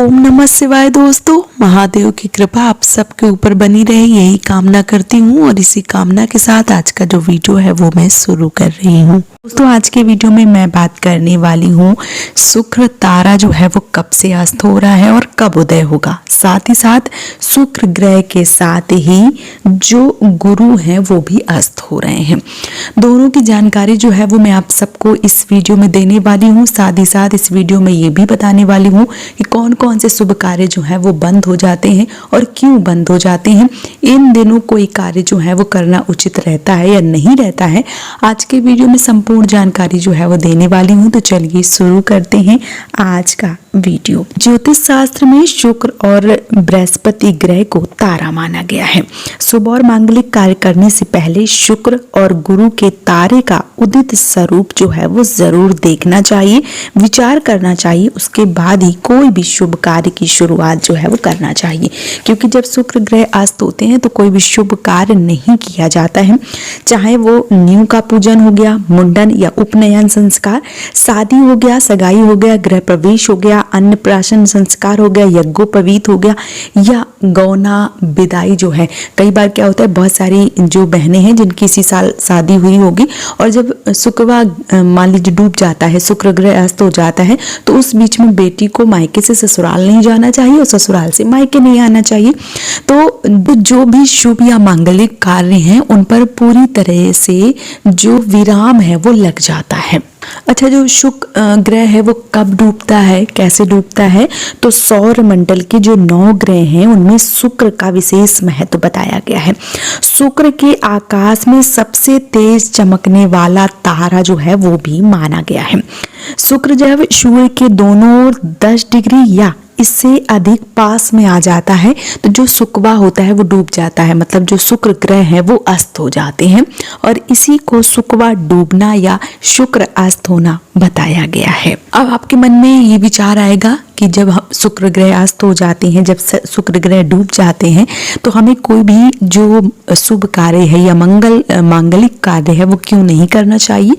ओम नमः शिवाय। दोस्तों, महादेव की कृपा आप सबके ऊपर बनी रहे, यही कामना करती हूँ। और इसी कामना के साथ आज का जो वीडियो है वो मैं शुरू कर रही हूँ। दोस्तों, आज के वीडियो में मैं बात करने वाली हूँ शुक्र तारा जो है वो कब से अस्त हो रहा है और कब उदय होगा। साथ ही साथ शुक्र ग्रह के साथ ही जो गुरु हैं वो भी अस्त हो रहे हैं। दोनों की जानकारी जो है वो मैं आप सबको इस वीडियो में देने वाली हूँ। साथ ही साथ इस वीडियो में ये भी बताने वाली हूँ कि कौन कौन से शुभ कार्य जो है वो बंद हो जाते हैं और क्यों बंद हो जाते हैं। इन दिनों कोई कार्य जो है वो करना उचित रहता है या नहीं रहता है, आज के वीडियो में संपूर्ण जानकारी जो है वो देने वाली हूँ। तो चलिए शुरू करते हैं आज का वीडियो। ज्योतिष शास्त्र में शुक्र और बृहस्पति ग्रह को तारा माना गया है। शुभ और मांगलिक कार्य करने से पहले शुक्र और गुरु के तारे का उदित स्वरूप जो है वो जरूर देखना चाहिए, विचार करना चाहिए। उसके बाद ही कोई भी शुभ कार्य की शुरुआत जो है वो करना चाहिए, क्योंकि जब शुक्र ग्रह अस्त होते हैं तो कोई भी शुभ कार्य नहीं किया जाता है। चाहे वो नींव का पूजन हो गया, मुंडन या उपनयन संस्कार, शादी हो गया, सगाई हो गया, गृह प्रवेश हो गया, अन्नप्राशन संस्कार हो गया, यज्ञोपवीत हो गया या गौना विदाई जो है। कई बार क्या होता है, बहुत सारी जो बहनें हैं जिनकी इसी साल शादी हुई होगी और जब शुक्रवार मान लीजिए डूब जाता है, शुक्र ग्रह अस्त हो जाता है, तो उस बीच में बेटी को मायके से ससुराल नहीं जाना चाहिए और ससुराल से मायके नहीं आना चाहिए। तो जो भी शुभ या मांगलिक कार्य हैं उन पर पूरी तरह से जो विराम है वो लग जाता है। अच्छा, जो शुक्र ग्रह है वो कब डूबता है, कैसे डूबता है? तो सौर मंडल के जो 9 ग्रह हैं उनमें शुक्र का विशेष महत्व बताया गया है। शुक्र के आकाश में सबसे तेज चमकने वाला तारा जो है वो भी माना गया है। शुक्र जब सूर्य के दोनों ओर 10 डिग्री या इससे अधिक पास में आ जाता है तो जो शुक्वा होता है वो डूब जाता है, मतलब जो शुक्र ग्रह है वो अस्त हो जाते हैं और इसी को शुक्वा डूबना या शुक्र अस्त होना बताया गया है। अब आपके मन में ये विचार आएगा कि जब हम शुक्र ग्रह अस्त हो जाते हैं, जब शुक्र ग्रह डूब जाते हैं, तो हमें कोई भी जो शुभ कार्य है या मांगलिक कार्य है वो क्यों नहीं करना चाहिए?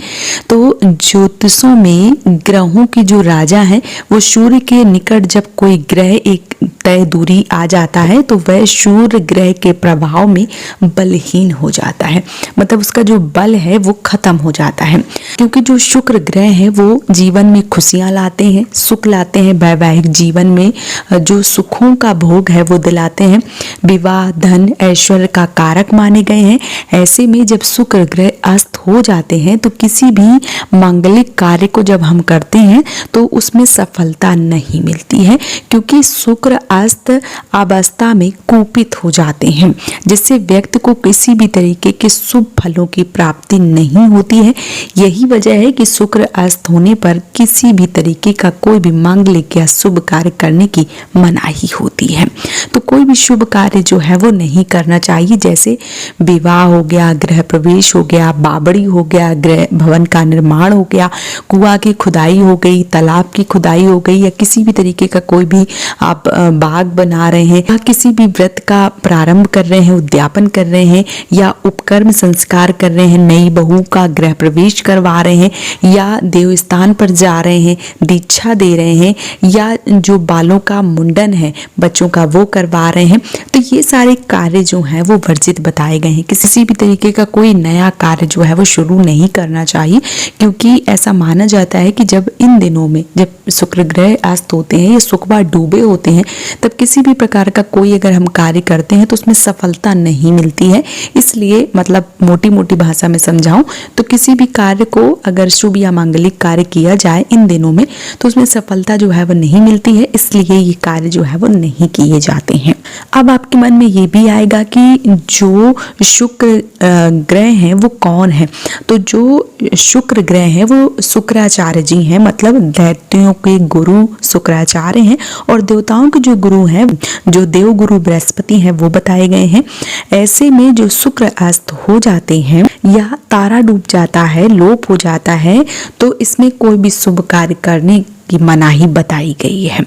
तो ज्योतिषों में ग्रहों की जो राजा है वो सूर्य के निकट जब कोई ग्रह एक तय दूरी आ जाता है तो वह सूर्य ग्रह के प्रभाव में बलहीन हो जाता है, मतलब उसका जो बल है वो खत्म हो जाता है। क्योंकि जो शुक्र ग्रह है वो जीवन में खुशियां लाते हैं, सुख लाते हैं, वैवाहिक जीवन में जो सुखों का भोग है वो दिलाते हैं, विवाह, धन, ऐश्वर्य का कारक माने गए हैं। ऐसे में जब शुक्र ग्रह अस्त हो जाते हैं तो किसी भी मांगलिक कार्य को जब हम करते हैं तो उसमें सफलता नहीं मिलती है, क्योंकि शुक्र अस्त अवस्था में कुपित हो जाते हैं, जिससे व्यक्ति को किसी भी तरीके के शुभ फलों की प्राप्ति नहीं होती है। यही वजह है कि शुक्र अस्त होने पर किसी भी तरीके का कोई भी मांगलिक या शुभ कार्य करने की मनाही होती है। तो कोई भी शुभ कार्य जो है वो नहीं करना चाहिए, जैसे विवाह हो गया, गृह प्रवेश हो गया, बावड़ी हो गया, गृह भवन का निर्माण हो गया, कुआं की खुदाई हो गई, तालाब की खुदाई हो गई, या किसी भी तरीके का कोई भी आप बाग बना रहे हैं या किसी भी व्रत का प्रारंभ कर रहे हैं, उद्यापन कर रहे हैं या उपकर्म संस्कार कर रहे हैं, नई बहू का गृह प्रवेश करवा रहे हैं या देवस्थान पर जा रहे हैं, दीक्षा दे रहे हैं, या जो बालों का मुंडन है बच्चों का वो करवा रहे हैं, तो ये सारे कार्य जो हैं वो वर्जित बताए गए हैं। किसी भी तरीके का कोई नया कार्य जो है वो शुरू नहीं करना चाहिए, क्योंकि ऐसा माना जाता है कि जब इन दिनों में जब शुक्र ग्रह अस्त होते हैं या शुक्र डूबे होते हैं तब किसी भी प्रकार का कोई अगर हम कार्य करते हैं तो उसमें सफलता नहीं मिलती है। इसलिए मतलब मोटी मोटी भाषा में समझाऊं तो किसी भी कार्य को अगर शुभ या मांगलिक कार्य किया जाए इन दिनों में तो उसमें सफलता जो है वो नहीं मिलती है, इसलिए ये कार्य जो है वो नहीं किए जाते हैं। अब आपके मन में ये भी आएगा कि जो शुक्र ग्रह हैं वो कौन है? तो जो शुक्र ग्रह है वो शुक्राचार्य जी हैं, मतलब दैत्यों के गुरु शुक्राचार्य हैं और देवताओं के जो गुरु हैं, जो देव गुरु बृहस्पति हैं वो बताए गए हैं। ऐसे में जो शुक्र अस्त हो जाते हैं या तारा डूब जाता है, लोप हो जाता है, तो इसमें कोई भी शुभ कार्य करने की मनाही बताई गई है।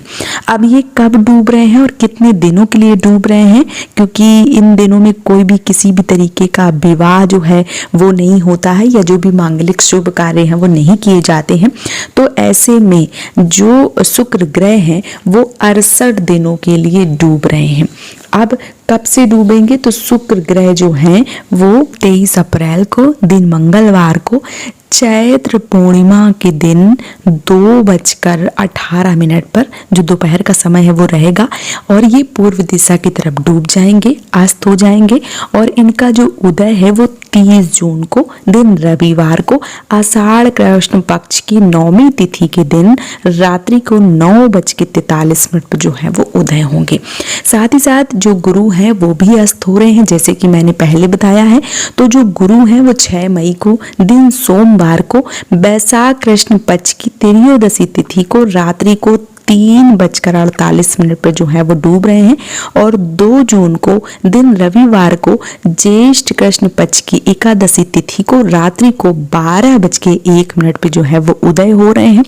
अब ये कब डूब रहे हैं और कितने दिनों के लिए डूब रहे हैं, क्योंकि इन दिनों में कोई भी किसी भी तरीके का विवाह जो है वो नहीं होता है, या जो भी मांगलिक शुभ कार्य हैं वो नहीं किए जाते हैं। तो ऐसे में जो शुक्र ग्रह हैं वो 68 दिनों के लिए डूब रहे हैं। अब कब से डूबेंगे, तो शुक्र ग्रह जो हैं वो 23 अप्रैल को दिन मंगलवार को चैत्र पूर्णिमा के दिन 2:18 पर जो दोपहर का समय है वो रहेगा, और ये पूर्व दिशा की तरफ डूब जाएंगे, अस्त हो जाएंगे। और इनका जो उदय है वो 30 जून को दिन रविवार को आषाढ़ कृष्ण पक्ष की 9वीं तिथि के दिन रात्रि को 9:43 पर जो है वो उदय होंगे। साथ ही साथ जो गुरु हैं वो भी अस्त हो रहे हैं, जैसे कि मैंने पहले बताया है। तो जो गुरु हैं वो 6 मई को दिन सोमवार को वैशाख कृष्ण पक्ष की त्रयोदशी तिथि को रात्रि को 3:48 पर जो है वो डूब रहे हैं, और 2 जून को दिन रविवार को ज्येष्ठ कृष्ण पक्ष की एकादशी तिथि को रात्रि को 12:01 पे जो है वो उदय हो रहे हैं।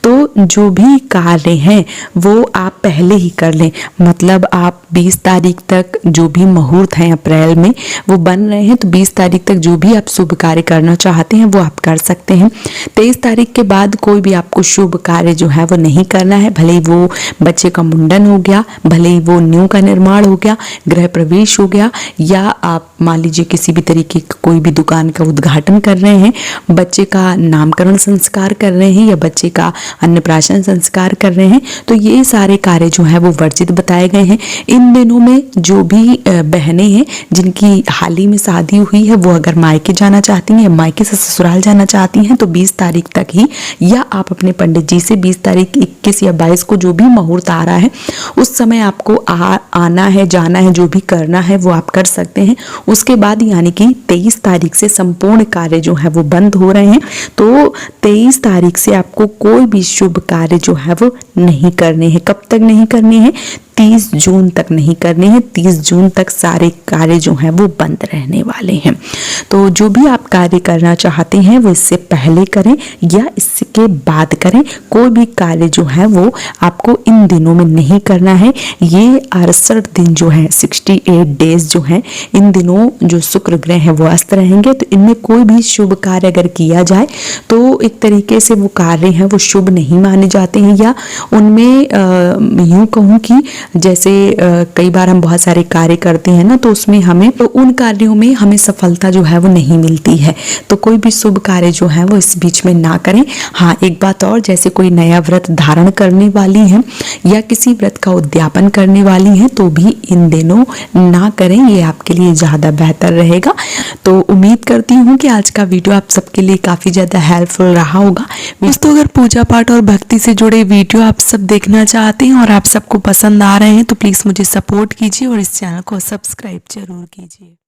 तो जो भी कार्य हैं वो आप पहले ही कर लें, मतलब आप 20 तारीख तक जो भी मुहूर्त हैं अप्रैल में वो बन रहे हैं, तो 20 तारीख तक जो भी आप शुभ कार्य करना चाहते हैं वो आप कर सकते हैं। 23 तारीख के बाद कोई भी आपको शुभ कार्य जो है वो नहीं करना है, भले ही वो बच्चे का मुंडन हो गया, भले ही वो न्यू का निर्माण हो गया, गृह प्रवेश हो गया, या आप मान लीजिए किसी भी तरीके की कोई भी दुकान का उद्घाटन कर रहे हैं, बच्चे का नामकरण संस्कार कर रहे हैं, या बच्चे का अन्नप्राशन संस्कार कर रहे हैं, तो ये सारे कार्य जो है वो वर्जित बताए गए हैं। इन दिनों में जो भी बहनें हैं जिनकी हाल ही में शादी हुई है वो अगर मायके जाना चाहती हैं या मायके से ससुराल जाना चाहती हैं तो 20 तारीख तक ही, या आप अपने पंडित जी से 20 तारीख 21 या 22 को जो भी मुहूर्त आ रहा है उस समय आपको आना है, जाना है, जो भी करना है वो आप कर सकते हैं। उसके बाद यानी कि 23 तारीख से संपूर्ण कार्य जो है वो बंद हो रहे हैं। तो 23 तारीख से आपको कोई भी शुभ कार्य जो है वो नहीं करने हैं। कब तक नहीं करने हैं? 30 जून तक नहीं करने हैं। 30 जून तक सारे कार्य जो हैं वो बंद रहने वाले हैं। तो जो भी आप कार्य करना चाहते हैं वो इससे पहले करें या इसके बाद करें। कोई भी कार्य जो है वो आपको इन दिनों में नहीं करना है। ये 68 दिन जो है 68 डेज जो हैं, इन दिनों जो शुक्र ग्रह है वो अस्त रहेंगे। तो इनमें कोई भी शुभ कार्य अगर किया जाए तो एक तरीके से वो कार्य हैं वो शुभ नहीं माने जाते हैं, या उनमें यूं कहूँ कि जैसे कई बार हम बहुत सारे कार्य करते हैं ना, तो उसमें हमें तो उन कार्यों में हमें सफलता जो है वो नहीं मिलती है। तो कोई भी शुभ कार्य जो है वो इस बीच में ना करें। हाँ, एक बात और, जैसे कोई नया व्रत धारण करने वाली है या किसी व्रत का उद्यापन करने वाली है तो भी इन दिनों ना करें, ये आपके लिए ज़्यादा बेहतर रहेगा। तो उम्मीद करती हूँ कि आज का वीडियो आप सबके लिए काफ़ी ज़्यादा हेल्पफुल रहा होगा। दोस्तों, अगर पूजा पाठ और भक्ति से जुड़े वीडियो आप सब देखना चाहते हैं और आप सबको पसंद आ रहे हैं तो प्लीज़ मुझे सपोर्ट कीजिए और इस चैनल को सब्सक्राइब जरूर कीजिए।